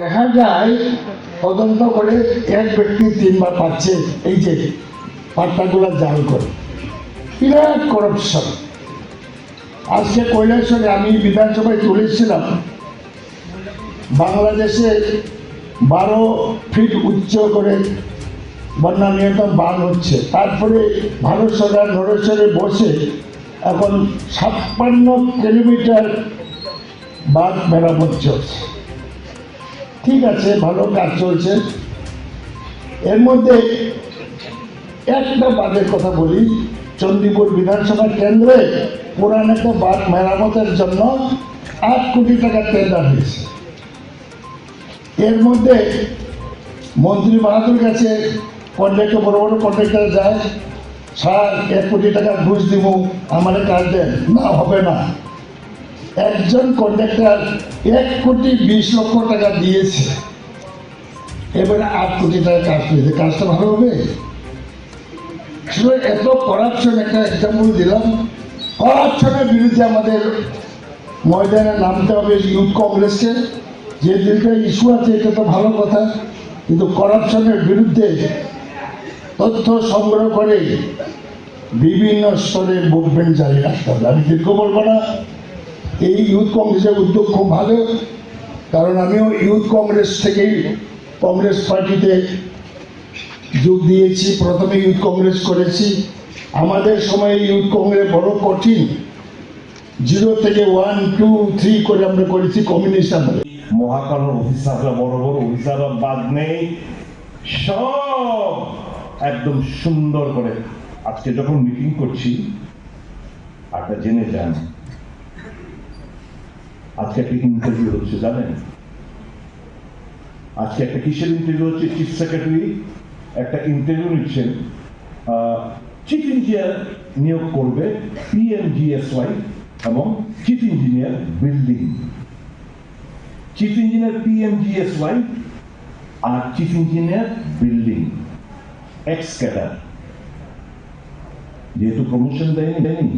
দেখা যায় তদন্ত করে এক ব্যক্তি 3বার পাচ্ছে, এই যে পাট্টাগুলো জাল করে, বিরাট করাপশন। আজকে কৈলাসরে আমি বিধানসভায় তুলেছিলাম, বাংলাদেশে 12 ফিট উচ্চ করে বন্যা নিয়ন্ত্রণ বাঁধ হচ্ছে, তারপরে ভারত সরকার নড়েচড়ে বসে এখন 56 কিলোমিটার বাঁধ মেরামত চলছে। ঠিক আছে, ভালো কাজ চলছে। এর মধ্যে একটা বাঁধের কথা বলি, চণ্ডীপুর বিধানসভা কেন্দ্রে পুরান একটা বাঁধ মেরামতের জন্য 8 কোটি টাকা টেন্ডার হয়েছে। এর মধ্যে মন্ত্রী বাহাদুর কাছে কন্ট্রাক্টর, বড় বড় কন্ট্রাক্টর যায়, স্যার 1 কোটি টাকা ঘুষ দিব, আমার কাজ দেন। না, হবে না। একজন কন্ট্রাক্টর 1,20,00,000 টাকা দিয়েছে, এবারে 8 কোটি টাকা কাজ পেয়েছে। কাজটা ভালো হবে? এত করাপশন। একটা এক্সাম্পল দিলাম, করাপশনের বিরুদ্ধে আমাদের ময়দানে নামতে হবে। ইউথ কংগ্রেসকে, যে দিনটা ইস্যু আছে এটা তো ভালো কথা, কিন্তু করাপশনের বিরুদ্ধে তথ্য সংগ্রহ করে বিভিন্ন স্তরে মুভমেন্ট জারি রাখতে হবে। আমি দীর্ঘ বলবো না। এই ইউথ কংগ্রেসের উদ্যোগ খুব ভালো, কারণ আমিও ইউথ কংগ্রেস থেকেই কংগ্রেস পার্টিতে যোগ দিয়েছি। প্রথমে ইউথ কংগ্রেস করেছি। আমাদের সময় ইউথ কংগ্রেস বড় কঠিন, 0 থেকে 1, 2, 3 করে আমরা করেছি কমিউনিস্ট আমলে। মহাকাল অফিসাররা, বড় বড় অফিসাররা বাদ নেই, সব একদম সুন্দর করে। আজকে যখন মিটিং করছি, একটা জেনে যান, আজকে একটা ইন্টারভিউ হচ্ছে, জানেন? আজকে একটা কিসের ইন্টারভিউ হচ্ছে? চিফ সেক্রেটারি একটা ইন্টারভিউ নিচ্ছেন, চিফ ইঞ্জিনিয়ার নিয়োগ করবে PMGSY এবং chief engineer building. Chief engineer PMGSY আর chief engineer building, ex cadre. যেহেতু প্রমোশন দেয়নি,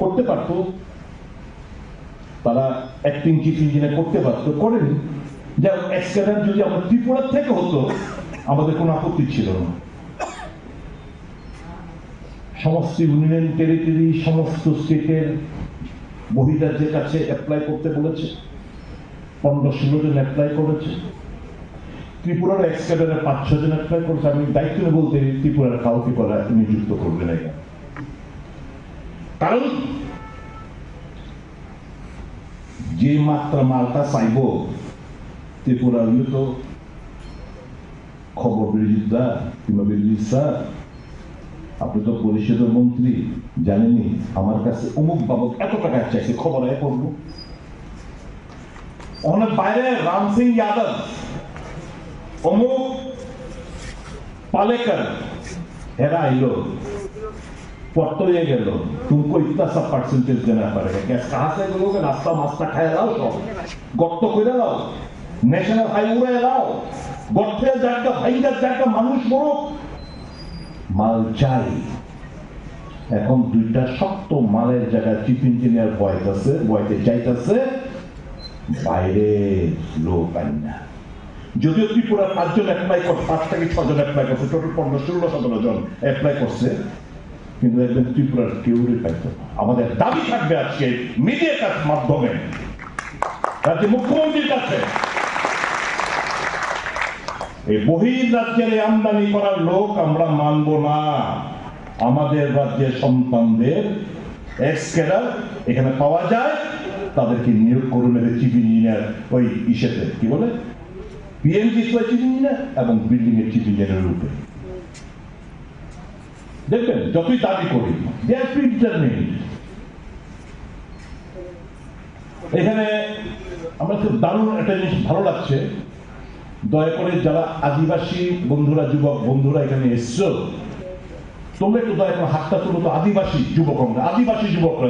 করতে পারতো, তারা অ্যাক্টিং চিফ ইঞ্জিনিয়ার করতে পারতো, করেনি। যা এক্স ক্যাডার যদি আমরা ত্রিপুরা থেকে হতো, আমাদের কোনো আপত্তি ছিল না। সমস্ত ইউনিয়ন টেরিটরি, সমস্ত স্টেটের বহিরাজ্যের কাছে অ্যাপ্লাই করতে বলেছে, 15-16 জন অ্যাপ্লাই করেছে। ত্রিপুরার এক্স ক্যাডারের 5-6 জন অ্যাপ্লাই করেছে। আমি দায়িত্ব নিয়ে বলতে, ত্রিপুরার কাউকে করা নিযুক্ত করবে না, কারণ যে মাত্রা মালটা চাইব ত্রিপুরার তো খবর বিরোধিতা কিংবা বিরোধিতা। আপনি তো পরিষদের মন্ত্রী, জানেনি আমার কাছে অমুক বাবদ এত টাকা চাইছে, খবর আয় করবো। অনেক বাইরে রাম সিং যাদব, অমুক पालेकर, एरा आइलो, पट्टो ये गए लो, तुमको इतना सा परसेंटेज देना पड़ेगा। क्या कहाँ से लोगे? नाश्ता मास्ता खाए लाओ, तो गट्टो করে লাও, ন্যাশনাল হাইওয়ে লাও, গর্তের জায়গা, ভাইগার জায়গা, মানুষ বড় মাল চাই। এখন 2টা শক্ত মালের জায়গায় চিফ ইঞ্জিনিয়ার বয়তে চাইতেছে বাইরে লোক আইন না। যদিও ত্রিপুরা 5 জন অ্যাপ্লাই করছে, 5 থেকে 6 জন অ্যাপ্লাই করছে, টোটাল 15-16-17 জন অ্যাপ্লাই করছে, কিন্তু একজন ত্রিপুরার কেউই পাইত না। আমাদের দাবি থাকবে আজকে মিডিয়ার মাধ্যমে, রাজ্যে মুখ্যমন্ত্রীর কাছে, এই বহির্রাজ্যের আমদানি করার লোক আমরা মানব না। আমাদের রাজ্যের সন্তানদের এক্স ক্যাডার এখানে পাওয়া যায়, তাদেরকে নিয়োগ করুন চিফ ইঞ্জিনিয়ার, ওই ইসেতে কি বলে PMGSY চিফ ইঞ্জিনিয়ার এবং বিল্ডিং এর চিফ ইঞ্জিনিয়ারের রূপে। দেখবেন যতই দাবি করি, দে আর প্রিডিটারমিন্ড। এখানে আমরা খুব দারুণ একটা জিনিস ভালো লাগছে, দয়া করে যারা আদিবাসী বন্ধুরা, যুবক বন্ধুরা এখানে এসছো, তোমরা একটু দয়া করে হাতটা তুলো তো। আদিবাসী যুবকরা, আদিবাসী যুবকরা